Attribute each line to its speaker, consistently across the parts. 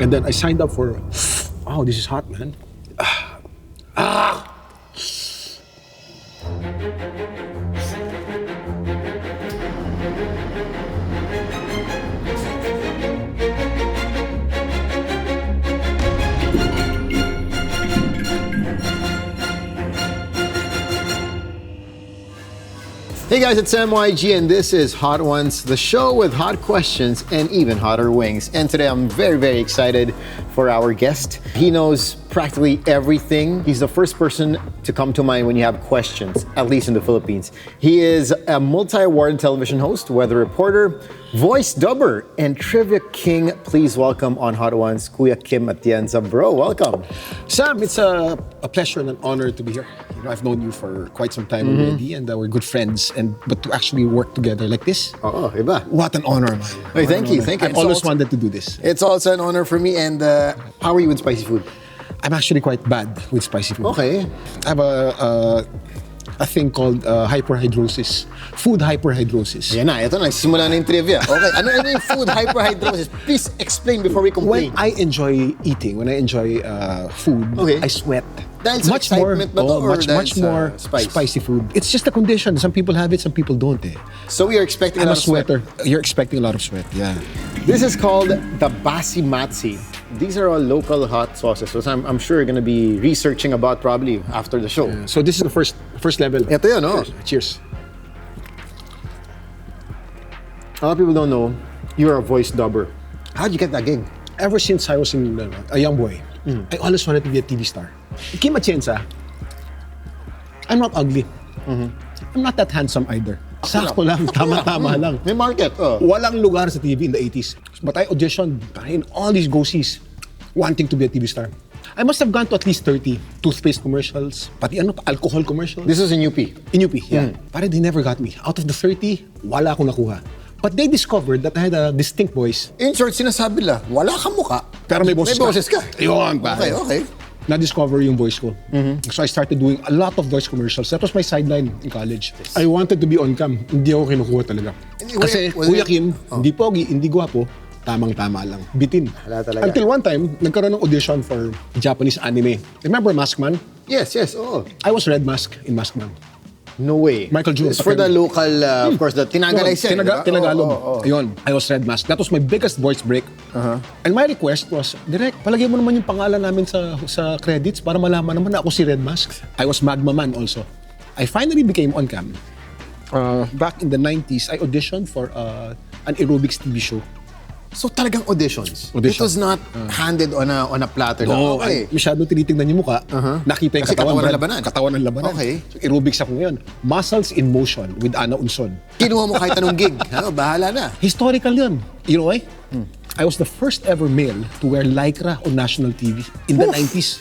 Speaker 1: And then I signed up for, oh, this is hot, man.
Speaker 2: Hey guys, it's MYG and this is Hot Ones, the show with hot questions and even hotter wings. And today I'm very excited for our guest. He knows practically everything. He's the first person to come to mind when you have questions, at least in the Philippines. He is a multi-awarded television host, weather reporter, voice dubber, and trivia king. Please welcome on Hot Ones, Kuya Kim Atienza. Bro, welcome.
Speaker 1: Sam, it's a pleasure and an honor to be here. You know, I've known you for quite some time already, and we're good friends. But to actually work together like this,
Speaker 2: iba.
Speaker 1: what an honor, man.
Speaker 2: Hey, thank you.
Speaker 1: I've always wanted to do this.
Speaker 2: It's also an honor for me. And how are you with spicy food?
Speaker 1: I'm actually quite bad with spicy food.
Speaker 2: Okay.
Speaker 1: I have a thing called hyperhidrosis. Food hyperhidrosis.
Speaker 2: Yan na, ito na, nagsisimula na yung trivia. Okay, ano yung food hyperhidrosis? Please explain before we complain.
Speaker 1: When I enjoy eating, when I enjoy food,
Speaker 2: Okay.
Speaker 1: I sweat.
Speaker 2: Dahil sa excitement ba to or dahil
Speaker 1: much
Speaker 2: sa
Speaker 1: more
Speaker 2: spice?
Speaker 1: spicy food. It's just a condition. Some people have it, some people don't.
Speaker 2: So we are expecting
Speaker 1: I'm
Speaker 2: a
Speaker 1: a
Speaker 2: lot of sweat.
Speaker 1: sweater. You're expecting a lot of sweat, yeah.
Speaker 2: This is called the basimatsi. These are all local hot sauces. So I'm sure you're gonna be researching about probably after the show.
Speaker 1: So this is the first level.
Speaker 2: Ito yun, no?
Speaker 1: Cheers.
Speaker 2: A lot of people don't know you're a voice dubber. How'd you get that gig?
Speaker 1: Ever since I was a young boy, I always wanted to be a TV star. Kim Atienza, I'm not ugly. I'm not that handsome either. Sakto lang, tama-tama lang.
Speaker 2: May market, oh.
Speaker 1: Walang lugar sa TV in the 80s. But I auditioned in all these go-sees wanting to be a TV star. I must have gone to at least 30 toothpaste commercials, pati alcohol commercials.
Speaker 2: This is in UP.
Speaker 1: In UP, yeah. Parang they never got me. Out of the 30, wala akong nakuha. But they discovered that I had a distinct voice.
Speaker 2: In short, sinasabi la, wala kang muka.
Speaker 1: Pero may boses
Speaker 2: ka.
Speaker 1: Ayun, pare.
Speaker 2: Okay.
Speaker 1: Na-discover yung voice ko. So I started doing a lot of voice commercials. That was my sideline in college. I wanted to be on cam. Hindi ako kinukuha talaga. Kasi Kuya Kim, hindi pogi, hindi gwapo, tamang-tama lang. Bitin.
Speaker 2: Wala talaga.
Speaker 1: Until one time, nagkaroon ng audition for Japanese anime. Remember Maskman?
Speaker 2: Yes, oh.
Speaker 1: I was Red Mask in Maskman.
Speaker 2: No way.
Speaker 1: Michael June.
Speaker 2: It's for the local, of course, the Tinagalaisen.
Speaker 1: Tinagalog. Ayun. I was Red Mask. That was my biggest voice break. And my request was, Direk, palagay mo naman yung pangalan namin sa credits para malaman naman na ako si Red Mask. I was Magma Man also. I finally became on cam. Back in the 90s, I auditioned for an aerobics TV show.
Speaker 2: So talagang auditions?
Speaker 1: Audition.
Speaker 2: It was not handed on a platter.
Speaker 1: No,
Speaker 2: Okay.
Speaker 1: masyado tinitingnan yung mukha. Nakita yung
Speaker 2: Kasi katawan ng labanan.
Speaker 1: Katawan ng labanan.
Speaker 2: Okay.
Speaker 1: So aerobics ako ngayon. Muscles in Motion with Ana Unson.
Speaker 2: Kinuha mo kahit anong gig. Bahala na.
Speaker 1: Historical yun. You know why? I was the first ever male to wear Lycra on national TV in the 90s.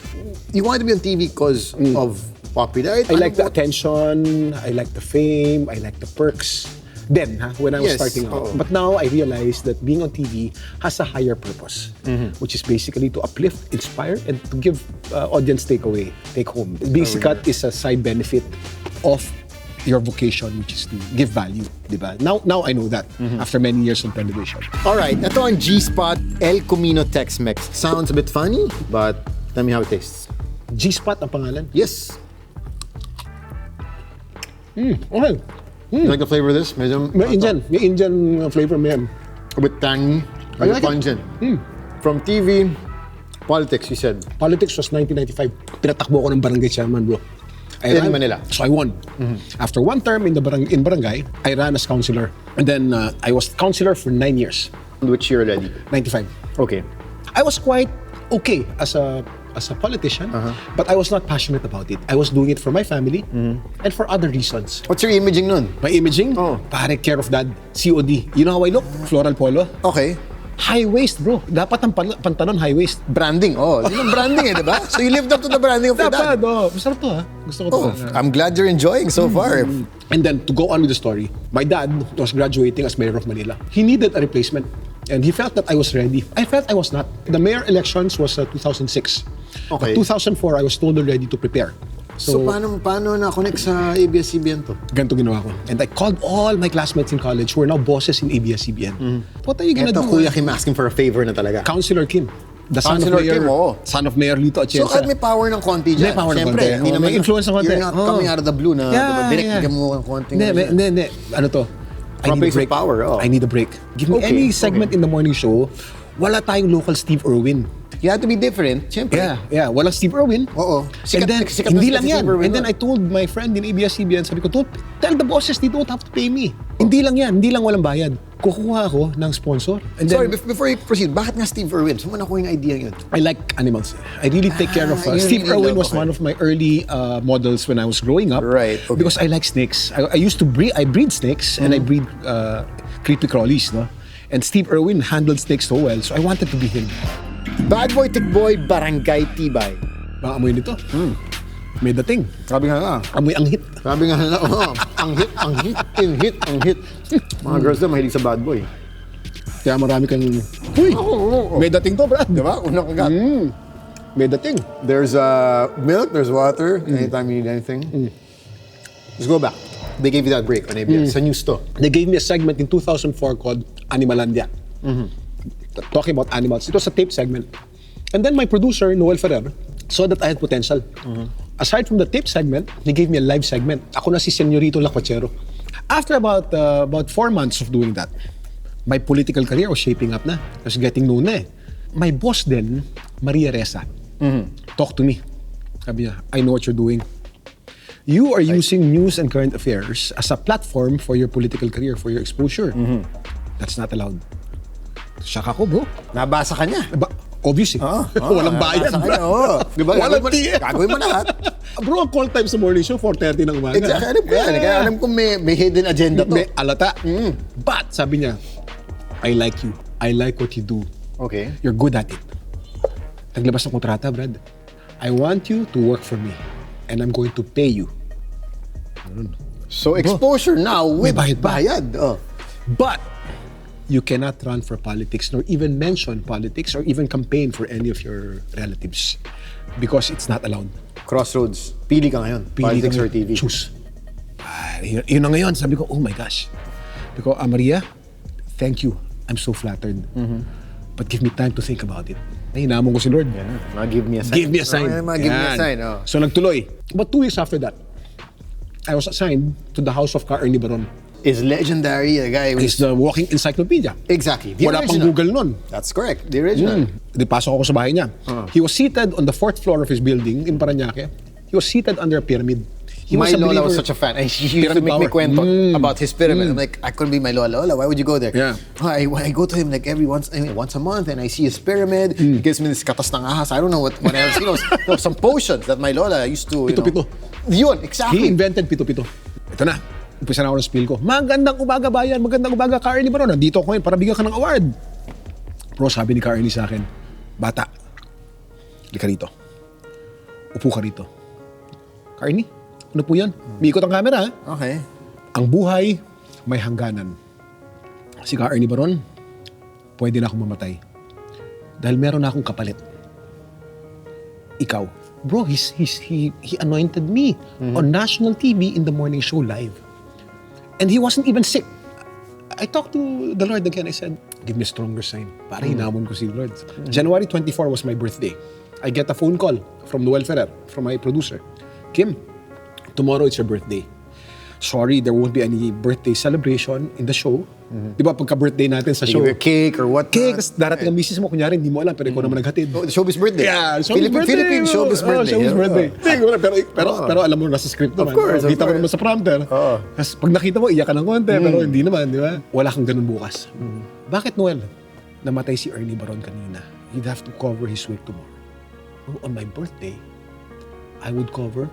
Speaker 2: You wanted to be on TV because of popularity?
Speaker 1: I like the attention, I like the fame, I like the perks. Then, when I was
Speaker 2: Yes,
Speaker 1: starting out.
Speaker 2: oo.
Speaker 1: But now, I realized that being on TV has a higher purpose, which is basically to uplift, inspire, and to give audience take home. Being sikat is a side benefit of your vocation, which is to give value, diba? Now I know that after many years on television.
Speaker 2: Alright, ito ang G-Spot El Camino Tex-Mex. Sounds a bit funny, but tell me how it tastes.
Speaker 1: G-Spot ang pangalan?
Speaker 2: Yes.
Speaker 1: Okay.
Speaker 2: You like the flavor of this? Medyo
Speaker 1: May Indian flavor mo yan.
Speaker 2: a bit tangy, a bit
Speaker 1: like it.
Speaker 2: pungent. From TV, politics, you said.
Speaker 1: Politics was 1995. Pinatakbo ko ng barangay chairman, bro.
Speaker 2: In Manila.
Speaker 1: So I won. After one term in barangay, I ran as councilor. And then I was councilor for 9 years.
Speaker 2: Which year already?
Speaker 1: 95.
Speaker 2: Okay.
Speaker 1: I was quite okay as a politician, but I was not passionate about it. I was doing it for my family and for other reasons.
Speaker 2: What's your imaging nun?
Speaker 1: My imaging?
Speaker 2: Oh.
Speaker 1: Pare, care of dad. COD. You know how I look? Floral polo.
Speaker 2: Okay.
Speaker 1: High waist, bro. Dapat ang pantalon high waist.
Speaker 2: Branding. Oh, yun ang branding diba? So you lived up to the branding of your dad.
Speaker 1: Dapat, masarap to ha. Gusto ko to.
Speaker 2: Oh, I'm glad you're enjoying so far.
Speaker 1: And then, to go on with the story, my dad was graduating as mayor of Manila. He needed a replacement. And he felt that I was ready. I felt I was not. The mayor elections was 2006.
Speaker 2: Okay.
Speaker 1: 2004, I was told already to prepare.
Speaker 2: So paano na-connect sa ABS-CBN to?
Speaker 1: Ganito ginawa ko. And I called all my classmates in college who are now bosses in ABS-CBN. What are you gonna
Speaker 2: Eto,
Speaker 1: do?
Speaker 2: Kuya Kim asking for a favor na talaga.
Speaker 1: Councilor Kim. The son of
Speaker 2: Councilor
Speaker 1: Mayor,
Speaker 2: Kim, oo.
Speaker 1: son of Mayor Lito
Speaker 2: So
Speaker 1: Atienza.
Speaker 2: kahit may power ng konti dyan.
Speaker 1: May power ng
Speaker 2: Siyempre,
Speaker 1: konti.
Speaker 2: hindi
Speaker 1: Oo,
Speaker 2: naman,
Speaker 1: may influence ng konti.
Speaker 2: You're not
Speaker 1: Oo.
Speaker 2: coming out of the blue na, diba, direct bigyan mo ng konting.
Speaker 1: Hindi. Ano to? I
Speaker 2: From
Speaker 1: need a
Speaker 2: place of
Speaker 1: break.
Speaker 2: power, oh.
Speaker 1: I need a break. Give me
Speaker 2: Okay,
Speaker 1: any segment in the morning show, wala tayong local Steve Irwin.
Speaker 2: You have to be different, siyempre.
Speaker 1: Yeah. Walang Steve Irwin.
Speaker 2: Oo.
Speaker 1: And then,
Speaker 2: Sikat
Speaker 1: hindi
Speaker 2: na
Speaker 1: lang
Speaker 2: si
Speaker 1: yan.
Speaker 2: Steve Irwin
Speaker 1: And then
Speaker 2: nun.
Speaker 1: I told my friend in ABS-CBN, sabi ko, tell the bosses they don't have to pay me. Hindi lang yan. Hindi lang walang bayad. Kukuha ako ng sponsor. And then,
Speaker 2: Sorry, before you proceed, bakit nga Steve Irwin? Saan mo nakuha yung idea yun?
Speaker 1: I like animals. I really take care of...
Speaker 2: you
Speaker 1: Steve
Speaker 2: really
Speaker 1: Irwin
Speaker 2: love-
Speaker 1: was one of my early models when I was growing up.
Speaker 2: Right, okay.
Speaker 1: Because I like snakes. I used to breed... I breed snakes and I breed creepy crawlies, no? And Steve Irwin handled snakes so well, so I wanted to be him.
Speaker 2: Bad boy, tick boy, barangay tibay.
Speaker 1: Baka amoy nito. May dating.
Speaker 2: Sabi nga nga.
Speaker 1: Amoy ang hit.
Speaker 2: Sabi nga nga, ang hit. Mga girls na mahilig sa bad boy.
Speaker 1: Kaya marami kang... Uy! May dating to, Brad.
Speaker 2: Diba? Unang kagat.
Speaker 1: May dating.
Speaker 2: There's milk, there's water, anytime you need anything. Let's go back. They gave you that break on ABS. Sa news to.
Speaker 1: They gave me a segment in 2004 called Animalandia. Talking about animals. It was a tape segment. And then my producer, Noel Ferrer, saw that I had potential. Aside from the tape segment, they gave me a live segment. Ako na si Señorito Lacuachero. After about 4 months of doing that, my political career was shaping up na. I was getting known na eh. My boss then, Maria Ressa, talked to me. Sabi niya, I know what you're doing. You are using news and current affairs as a platform for your political career, for your exposure. That's not allowed. Shock ako, bro.
Speaker 2: Nabasa ka niya.
Speaker 1: Obvious eh. Walang bayad.
Speaker 2: Nabasa ka niya, oo. Diba?
Speaker 1: Walang TF.
Speaker 2: Gagawin mo lahat.
Speaker 1: Bro, ang call time sa morning show, 4:30 ng umaga.
Speaker 2: Exactly. Alam ko yan. Kaya alam ko may hidden agenda to.
Speaker 1: May alata. But, sabi niya, I like you. I like what you do.
Speaker 2: Okay.
Speaker 1: You're good at it. Naglabas ng kontrata, Brad. I want you to work for me. And I'm going to pay you.
Speaker 2: So exposure now with
Speaker 1: May bayad pa.
Speaker 2: Oh.
Speaker 1: But, you cannot run for politics nor even mention politics or even campaign for any of your relatives because it's not allowed.
Speaker 2: Crossroads. Pili ka ngayon. Politics or TV.
Speaker 1: Choose. Yun na ngayon. Sabi ko, oh my gosh. Because, Maria, thank you. I'm so flattered. But give me time to think about it. Hinamon ko si Lord.
Speaker 2: Give me a sign.
Speaker 1: Give me a sign.
Speaker 2: Give me a
Speaker 1: Yan.
Speaker 2: sign. Oh.
Speaker 1: So nagtuloy. But 2 years after that, I was assigned to the house of Ka Ernie Baron.
Speaker 2: Is legendary. The guy
Speaker 1: He's
Speaker 2: was...
Speaker 1: the walking encyclopedia.
Speaker 2: Exactly. The
Speaker 1: Wala pang
Speaker 2: original.
Speaker 1: Google nun.
Speaker 2: That's correct. The original.
Speaker 1: Di pasok ako sa bahay niya. He was seated on the 4th floor of his building in Parañaque. He was seated under a pyramid. He
Speaker 2: My
Speaker 1: a
Speaker 2: lola
Speaker 1: believer.
Speaker 2: was such a fan. She used to
Speaker 1: Pyramid
Speaker 2: make me
Speaker 1: power.
Speaker 2: kwento about his pyramid. I'm like, I couldn't be my lola. Lola, why would you go there?
Speaker 1: Yeah.
Speaker 2: I go to him like once a month and I see his pyramid. He gives me this katas ng ahas. I don't know what else. You know, some potions that my lola used to,
Speaker 1: Pito-pito.
Speaker 2: Yun,
Speaker 1: He
Speaker 2: exactly.
Speaker 1: invented pito-pito. Ito na. Umpisa na ako ng spiel ko. Magandang umaga bayan, magandang umaga Ka Ernie Baron. Nandito ako ngayon para bigyan ka ng award. Bro, sabi ni Ka Ernie sa akin, bata, hindi ka rito. Upo ka rito. Ka Ernie, ano po yan? Miikot ang camera ha?
Speaker 2: Okay.
Speaker 1: Ang buhay may hangganan. Si Ka Ernie Baron, pwede na akong mamatay. Dahil meron na akong kapalit. Ikaw. Bro, he anointed me on national TV in the morning show live. And he wasn't even sick. I talked to the Lord again. I said, give me a stronger sign. Para hinamon ko si Lord. January 24 was my birthday. I get a phone call from Noel Ferrer, from my producer. Kim, tomorrow it's your birthday. Sorry, there won't be any birthday celebration in the show. Di ba pagka-birthday natin sa show?
Speaker 2: Give you a cake or what?
Speaker 1: Cake, tapos darating ang misis mo, kunyari, hindi mo alam, pero ikaw naman naghatid.
Speaker 2: Oh, the showbiz birthday.
Speaker 1: Yeah, showbiz birthday.
Speaker 2: Philippine showbiz birthday.
Speaker 1: Showbiz
Speaker 2: Yeah.
Speaker 1: birthday. Pero alam mo, nasa script naman.
Speaker 2: course, of
Speaker 1: Kita mo
Speaker 2: course.
Speaker 1: naman sa prompter. Tapos pag nakita mo, iyak ka ng konti, pero hindi naman, di ba? Wala kang ganun bukas. Bakit, Noel? Namatay si Ernie Baron kanina. You'd have to cover his wake tomorrow. Bro, on my birthday, I would cover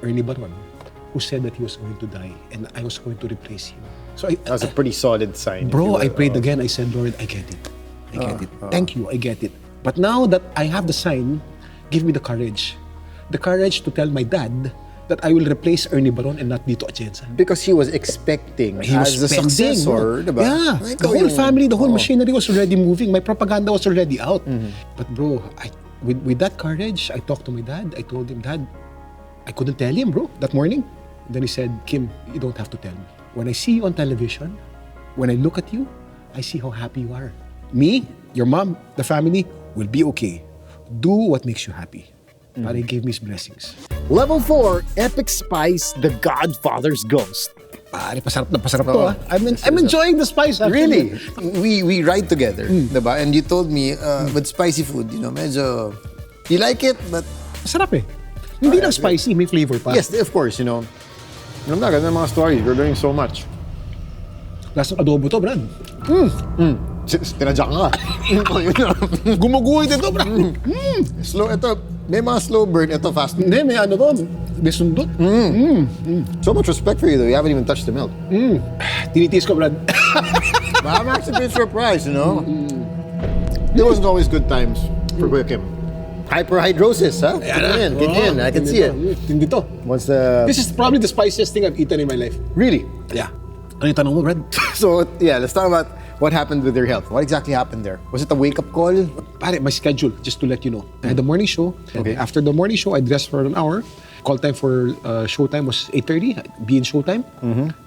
Speaker 1: Ernie Baron, who said that he was going to die and I was going to replace him. So
Speaker 2: That was a pretty solid sign.
Speaker 1: Bro, I prayed again. I said, Lord, I get it. I get it. Thank you, I get it. But now that I have the sign, give me the courage. The courage to tell my dad that I will replace Ernie Baron and not Dito Atienza.
Speaker 2: Because he was expecting
Speaker 1: He was
Speaker 2: as the
Speaker 1: expecting,
Speaker 2: successor,
Speaker 1: bro.
Speaker 2: diba?
Speaker 1: Yeah.
Speaker 2: Like,
Speaker 1: The whole
Speaker 2: yung-
Speaker 1: family, the whole machinery was already moving. My propaganda was already out. But bro, with that courage, I talked to my dad. I told him, Dad, I couldn't tell him, bro, that morning. Then he said, Kim, you don't have to tell me. When I see you on television, when I look at you, I see how happy you are. Me, your mom, the family, We'll be okay. Do what makes you happy. Pare gave me his blessings.
Speaker 3: Level 4, Epic Spice, The Godfather's Ghost.
Speaker 1: Pare, pasarap to ah. I'm enjoying the spice.
Speaker 2: Really?
Speaker 1: Actually.
Speaker 2: We ride together, diba? And you told me, with spicy food, medyo, you like it, but
Speaker 1: Masarap eh. Hindi lang spicy, may flavor pa.
Speaker 2: yes, of course, Alam na, ganda ng mga stories. We're learning so much.
Speaker 1: Lasang adobo to, Brad.
Speaker 2: Tinadyak nga.
Speaker 1: Gumuguhit ito, Brad.
Speaker 2: Slow, ito, may mga slow burn, ito fast.
Speaker 1: Hindi, may ano to. May sundot.
Speaker 2: So much respect for you though, you haven't even touched the milk.
Speaker 1: Tinitiis ko, Brad.
Speaker 2: But I'm actually a bit surprised, There wasn't always good times for Kuya Kim. Hyperhidrosis, huh? Get in, I can see it.
Speaker 1: Tindi to.
Speaker 2: What's the...
Speaker 1: This is probably the spiciest thing I've eaten in my life.
Speaker 2: Really?
Speaker 1: Yeah. Ano yung tanong mo, Brad?
Speaker 2: So, yeah, let's talk about what happened with your health. What exactly happened there? Was it a wake-up call?
Speaker 1: Pare, my schedule, just to let you know. I had the morning show.
Speaker 2: Okay.
Speaker 1: After the morning show, I dressed for an hour. Call time for showtime was 8:30. Be in showtime.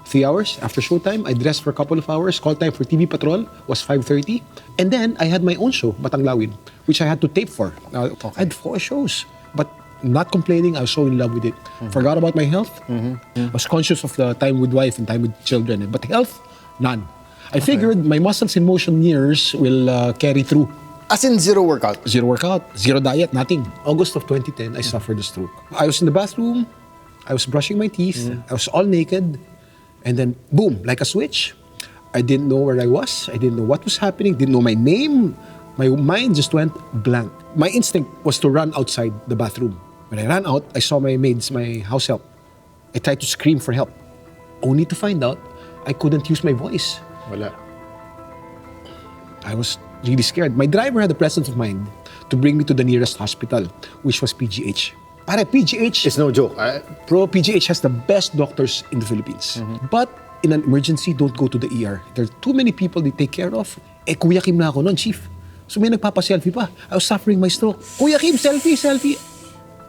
Speaker 1: 3 hours. After showtime, I dressed for a couple of hours. Call time for TV Patrol was 5:30. And then, I had my own show, Batanglawin, which I had to tape for. I had 4 shows. But not complaining, I was so in love with it. Forgot about my health. I was conscious of the time with wife and time with children. But health, none. I figured my muscles in motion years will carry through.
Speaker 2: As in zero workout?
Speaker 1: Zero workout, zero diet, nothing. August of 2010, I suffered a stroke. I was in the bathroom, I was brushing my teeth, I was all naked, and then boom, like a switch. I didn't know where I was, I didn't know what was happening, didn't know my name. My mind just went blank. My instinct was to run outside the bathroom. When I ran out, I saw my maids, my house help. I tried to scream for help, only to find out I couldn't use my voice.
Speaker 2: Wala.
Speaker 1: I was really scared. My driver had the presence of mind to bring me to the nearest hospital, which was PGH. Para PGH,
Speaker 2: It's no joke.
Speaker 1: PGH has the best doctors in the Philippines. But in an emergency, don't go to the ER. There are too many people they take care of. Kuya Kim na ako noon, chief. So may nagpapa-selfie pa. I was suffering my stroke. Kuya Kim, selfie.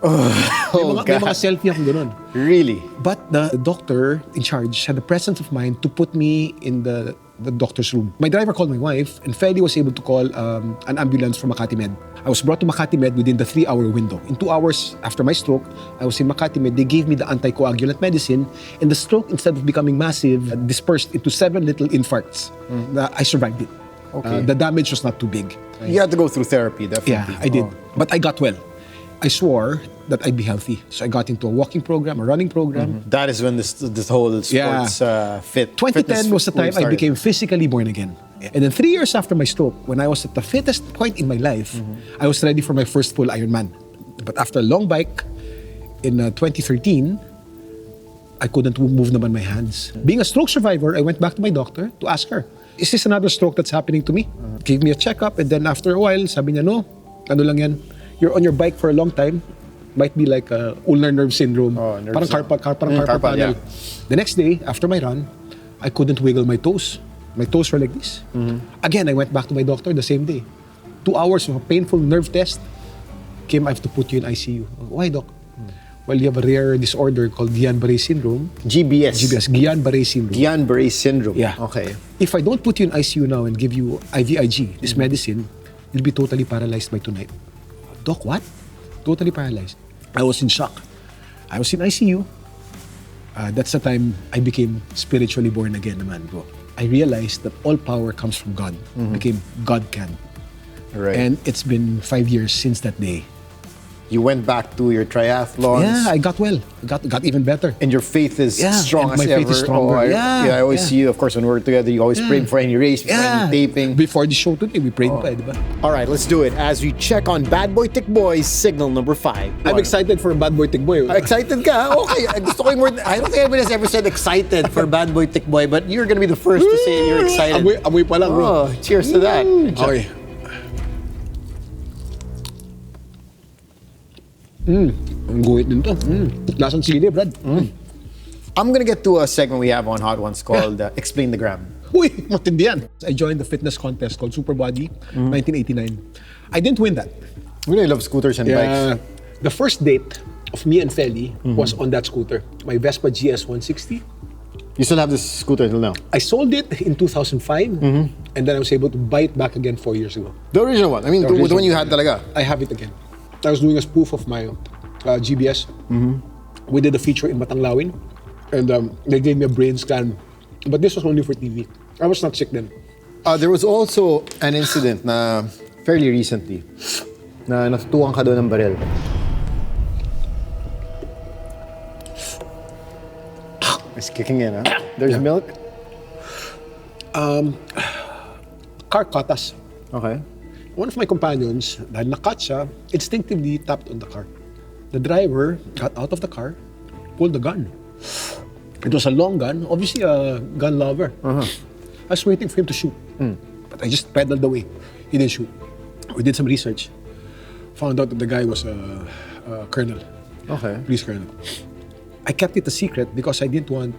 Speaker 1: May mga selfie akong ganun.
Speaker 2: Really?
Speaker 1: But the doctor in charge had the presence of mind to put me in the doctor's room. My driver called my wife, and Feli was able to call an ambulance from Makati Med. I was brought to Makati Med within the 3-hour window. In 2 hours after my stroke, I was in Makati Med. They gave me the anticoagulant medicine, and the stroke, instead of becoming massive, dispersed into 7 little infarcts. I survived it.
Speaker 2: Okay.
Speaker 1: The damage was not too big.
Speaker 2: You had to go through therapy, definitely.
Speaker 1: Yeah, I did. But I got well. I swore that I'd be healthy. So I got into a walking program, a running program.
Speaker 2: That is when this whole sports fit.
Speaker 1: 2010 was the time I
Speaker 2: started.
Speaker 1: became physically born again. And then 3 years after my stroke, when I was at the fittest point in my life, I was ready for my first full Ironman. But after a long bike in 2013, I couldn't move naman my hands. Being a stroke survivor, I went back to my doctor to ask her, is this another stroke that's happening to me? Gave me a checkup, and then after a while, sabi niya, no, ano lang yan, you're on your bike for a long time, might be like ulnar nerve syndrome.
Speaker 2: nerve
Speaker 1: Parang
Speaker 2: syndrome.
Speaker 1: carpal
Speaker 2: Carpal,
Speaker 1: tunnel.
Speaker 2: yeah.
Speaker 1: The next day, after my run, I couldn't wiggle my toes. My toes were like this. Again, I went back to my doctor the same day. 2 hours of a painful nerve test. Kim, I have to put you in ICU. Why, doc? Well, you have a rare disorder called Guillain-Barré syndrome.
Speaker 2: GBS.
Speaker 1: Guillain-Barré syndrome.
Speaker 2: Guillain-Barré syndrome.
Speaker 1: Yeah.
Speaker 2: Okay.
Speaker 1: If I don't put you in ICU now and give you IVIG, this medicine, you'll be totally paralyzed by tonight. Doc, what? Totally paralyzed. I was in shock. I was in ICU. That's the time I became spiritually born again, naman, bro. I realized that all power comes from God. Became God can.
Speaker 2: Right.
Speaker 1: And it's been 5 years since that day.
Speaker 2: You went back to your triathlons.
Speaker 1: Yeah, I got well. Got even better.
Speaker 2: And your faith is strong
Speaker 1: and
Speaker 2: as
Speaker 1: my
Speaker 2: ever.
Speaker 1: faith is stronger.
Speaker 2: I always see you, of course, when we're together, you always pray before any race, before any taping.
Speaker 1: Before the show today, we prayed pa, di ba?
Speaker 3: All right, let's do it as we check on Bad Boy Tick Boy's signal number 5.
Speaker 1: I'm excited for Bad Boy Tick Boy.
Speaker 2: Excited ka? Okay. Gusto ko yung word. I don't think anybody has ever said excited for Bad Boy Tick Boy, but you're gonna be the first to say you're excited.
Speaker 1: Amoy pa lang, bro.
Speaker 2: Oh, cheers to that.
Speaker 1: Okay. Ang guhit din to. Lasang sili, Brad.
Speaker 2: I'm gonna get to a segment we have on Hot Ones called Explain the Gram.
Speaker 1: Uy, matindi yan. I joined the fitness contest called Super Body, 1989. I didn't win that.
Speaker 2: Really love scooters and bikes.
Speaker 1: The first date of me and Feli was on that scooter. My Vespa GS 160.
Speaker 2: You still have this scooter until now?
Speaker 1: I sold it in 2005, and then I was able to buy it back again 4 years ago.
Speaker 2: The original one. I mean, the one you had talaga.
Speaker 1: I have it again. I was doing a spoof of my GBS. We did a feature in Matanglawin, and they gave me a brain scan. But this was only for TV. I was not sick then.
Speaker 2: There was also an incident na fairly recently na natutuwang ka doon ng baril. It's kicking in, huh? There's milk?
Speaker 1: Car caught us.
Speaker 2: Okay.
Speaker 1: One of my companions, dahil na-cut siya, instinctively tapped on the car. The driver got out of the car, pulled the gun. It was a long gun, obviously a gun lover. I was waiting for him to shoot, but I just pedaled away. He didn't shoot. We did some research, found out that the guy was a colonel,
Speaker 2: Okay.
Speaker 1: police colonel. I kept it a secret because I didn't want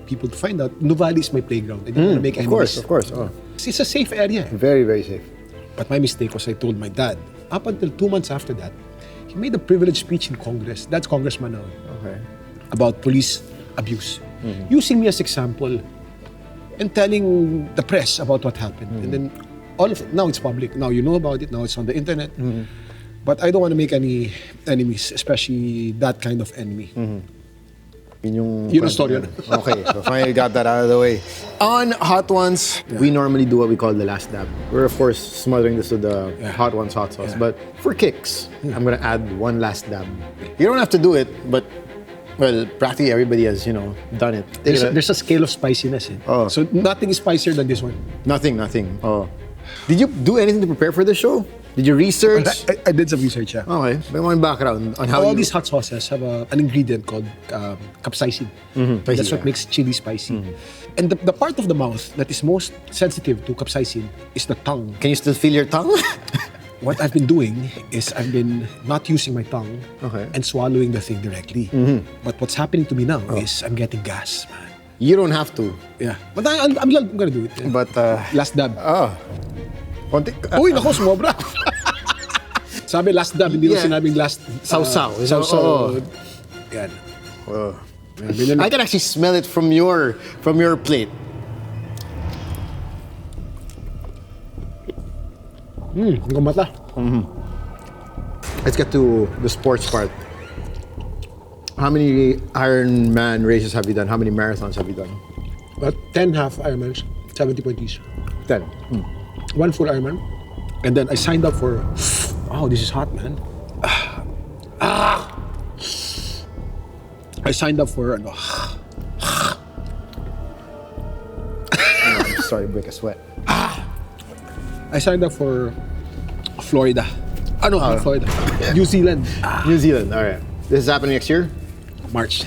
Speaker 1: people to find out. Nuvali is my playground. I didn't want to make enemies.
Speaker 2: Of course. Oh.
Speaker 1: It's a safe area.
Speaker 2: Very, very safe.
Speaker 1: But my mistake was I told my dad. Up until 2 months after that, he made a privileged speech in Congress. That's Congressman now.
Speaker 2: Okay.
Speaker 1: About police abuse. Using me as example and telling the press about what happened. And then all of it, now it's public. Now you know about it. Now it's on the internet. But I don't want to make any enemies, especially that kind of enemy.
Speaker 2: Yun
Speaker 1: ang story.
Speaker 2: Okay, so finally got that out of the way. On Hot Ones, we normally do what we call the last dab. We're of course smothering this with the Hot Ones hot sauce, but for kicks, I'm gonna add one last dab. You don't have to do it, but well, practically everybody has, done it.
Speaker 1: There's a scale of spiciness.
Speaker 2: Oh.
Speaker 1: So nothing is spicier than this one.
Speaker 2: Nothing. Oh. Did you do anything to prepare for the show? Did you research?
Speaker 1: I did some research, yeah.
Speaker 2: Okay, may mga background on how
Speaker 1: All
Speaker 2: you...
Speaker 1: these hot sauces have an ingredient called capsaicin. That's what makes chili spicy. And the part of the mouth that is most sensitive to capsaicin is the tongue.
Speaker 2: Can you still feel your tongue?
Speaker 1: What I've been doing is I've been not using my tongue and swallowing the thing directly. But what's happening to me now is I'm getting gas, man.
Speaker 2: You don't have to.
Speaker 1: Yeah. But I'm gonna do it. Yeah.
Speaker 2: But,
Speaker 1: Last dab.
Speaker 2: konti...
Speaker 1: Uy, naku, sumobra. Sabi last dab, hindi mo sinabing last...
Speaker 2: Sausaw.
Speaker 1: Sausaw. Yan. Yan.
Speaker 2: I can actually smell it from your plate.
Speaker 1: Ang mata.
Speaker 2: Let's get to the sports part. How many Ironman races have you done? How many marathons have you done?
Speaker 1: But 10 half Ironmans, 70.0s.
Speaker 2: 10.
Speaker 1: 1 full Ironman. And then I signed up for... Wow, this is hot, man. I signed up for...
Speaker 2: I'm sorry, break a sweat.
Speaker 1: I signed up for Florida. Not Florida. New Zealand.
Speaker 2: New Zealand, all right. This is happening next year?
Speaker 1: March.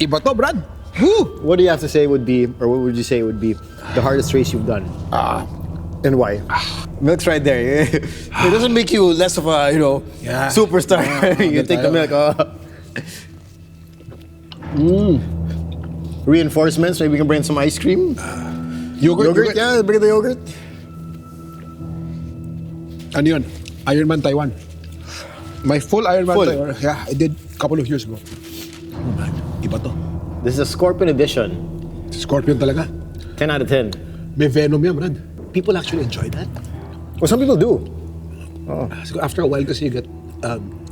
Speaker 2: Iba to, Brad. Woo! What do you have to say would be, or what would you say would be the hardest race you've done? And why? Milk's right there. It doesn't make you less of a, superstar. You take the milk. Reinforcements, maybe we can bring some ice cream. Yogurt? Yeah, bring the yogurt.
Speaker 1: Ano yun? Ironman Taiwan. My full Ironman
Speaker 2: Full.
Speaker 1: Taiwan. Yeah, I did a couple of years ago. Oh man, iba to.
Speaker 2: This is a Scorpion edition.
Speaker 1: Scorpion talaga.
Speaker 2: 10 out of 10.
Speaker 1: May venom yan, Brad. People actually enjoy that.
Speaker 2: Well, some people do.
Speaker 1: So after a while kasi you get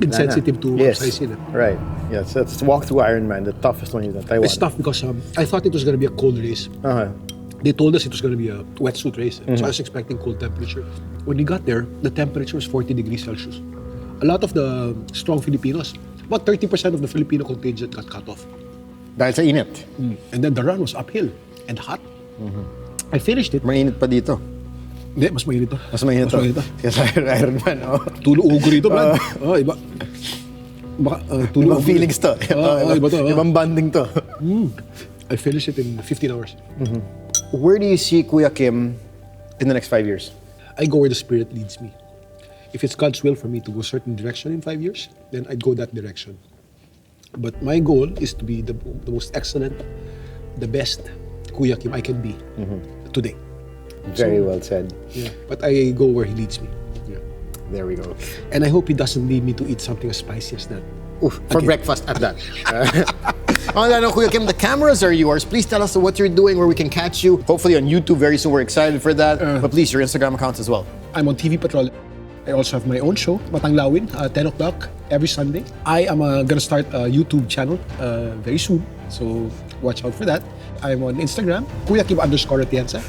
Speaker 1: insensitive to capsaicin.
Speaker 2: Right. Yes, let's walk through Ironman, the toughest one you've done. Taiwan.
Speaker 1: It's tough because I thought it was going to be a cold race. They told us it was going to be a wetsuit race. So I was expecting cold temperature. When we got there, the temperature was 40 degrees Celsius. A lot of the strong Filipinos, about 30% of the Filipino contingent got cut off.
Speaker 2: Dahil sa init.
Speaker 1: And then the run was uphill and hot. I finished it.
Speaker 2: Mainit pa dito.
Speaker 1: Hindi, mas mainit to.
Speaker 2: Mas mainit to. Kasi Ironman,
Speaker 1: Tulo ugo rito, Brad. Iba. Tulo
Speaker 2: Ibang feelings to.
Speaker 1: Iba to.
Speaker 2: Ibang banding to.
Speaker 1: I finished it in 15 hours.
Speaker 2: Where do you see Kuya Kim in the next 5 years?
Speaker 1: I go where the spirit leads me. If it's God's will for me to go a certain direction in 5 years, then I'd go that direction. But my goal is to be the most excellent, the best Kuya Kim I can be today.
Speaker 2: Very well said.
Speaker 1: Yeah. But I go where he leads me. Yeah.
Speaker 2: There we go.
Speaker 1: And I hope he doesn't lead me to eat something as spicy as that.
Speaker 2: Oof, for breakfast at that. On that note, Kuya Kim, the cameras are yours. Please tell us what you're doing, where we can catch you. Hopefully on YouTube very soon. We're excited for that. But please, your Instagram accounts as well.
Speaker 1: I'm on TV Patrol. I also have my own show, Matanglawin, 10 o'clock every Sunday. I am gonna start a YouTube channel very soon, so watch out for that. I'm on Instagram, Kuya Kim _Atienza.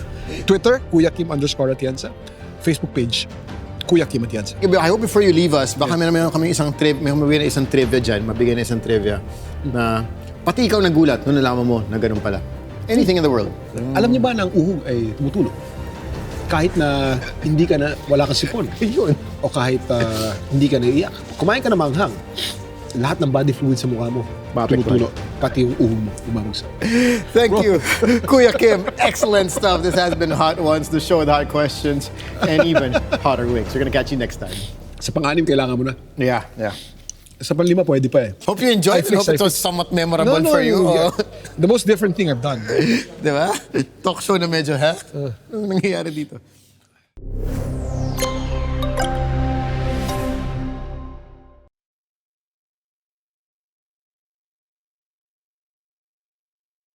Speaker 1: Twitter, Kuya Kim _Atienza. Facebook page, Kuya Kim Atienza.
Speaker 2: I hope before you leave us, baka meron kami isang trivia dyan, mabigyan na isang trivia na pati ikaw nagulat nung nalaman mo na ganun pala. Anything in the world.
Speaker 1: Alam niyo ba na ang uhog ay tumutulog? Kahit na hindi ka na, wala kang sipon.
Speaker 2: Yun.
Speaker 1: O kahit hindi ka naiiyak. Kumain ka na manghang. Lahat ng body fluid sa mukha mo, tumutulo. Pati yung uhog mo, umabagsak.
Speaker 2: Thank you, Kuya Kim. Excellent stuff. This has been Hot Ones, the show with hot questions and even hotter wings. We're gonna catch you next time.
Speaker 1: Sa pang-anim, kailangan mo na.
Speaker 2: Yeah.
Speaker 1: Sa pang-lima, pwede pa eh.
Speaker 2: Hope you enjoyed it.
Speaker 1: I
Speaker 2: Hope it was somewhat memorable for you.
Speaker 1: yeah. The most different thing I've done.
Speaker 2: Di ba? Talk show na medyo, ha? Anong nangyayari dito?